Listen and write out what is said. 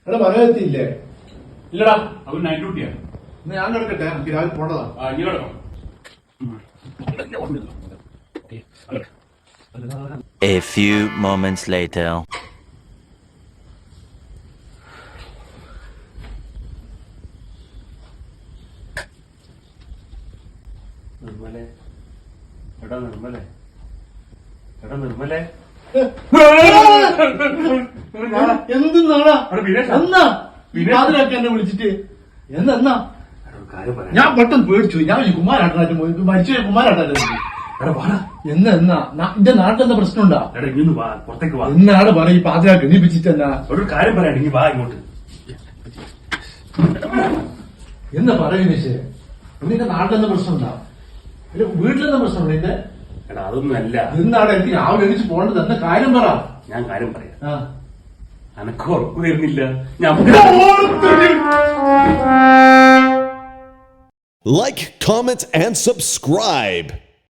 എടാ പറയാത്തില്ലേ? ഇല്ലടാ, അവൻ നൈറ്റ് ഡ്യൂട്ടിയാ. ഞാൻ കിടക്കട്ടെ, എനിക്ക് രാവിലെ പോണ്ടതാ. ഇനി കിടക്കാം. A few moments later. നിർമ്മലേ, എടാ നിർമ്മലേ, എടാ നിർമ്മലേ. എന്തെന്നാടാ വിനേഷ് എന്നാ അതിലൊക്കെ എന്നെ വിളിച്ചിട്ട് എന്നാ കാര്യം പറയാം. ഞാൻ പെട്ടെന്ന് പേടിച്ചു. ഞാൻ കുമാരാട്ടാൻ മരിച്ചു കുമാരാട്ടാൻ എന്നാ എന്റെ നാട്ടിലെന്താ പ്രശ്നമുണ്ടാ? എടാ ഇങ്ങൊന്ന് വാ, പുറത്തേക്ക് വാ. എന്നാണ് പറയും പാതിരാക്ക് എണീപ്പിച്ചിട്ടെന്നാ ഒരു കാര്യം പറയാം, ഇനി വാ ഇങ്ങോട്ട്. എന്താ പറയുന്നേ? നിന്റെ നാട്ടിലെന്താ പ്രശ്നമുണ്ടാ? വീട്ടിലെന്താ പ്രശ്നമുണ്ടോ നിന്റെ? എടാ അതൊന്നും അല്ല. എന്താണ് എനിക്ക് രാവിലെ എണീച്ച് പോകേണ്ടത്? എന്താ കാര്യം പറ. ഞാൻ കാര്യം പറയാം. ആ അനക്ക് ഉറപ്പ് വരുന്നില്ല. ഞാൻ Like, comment, and subscribe.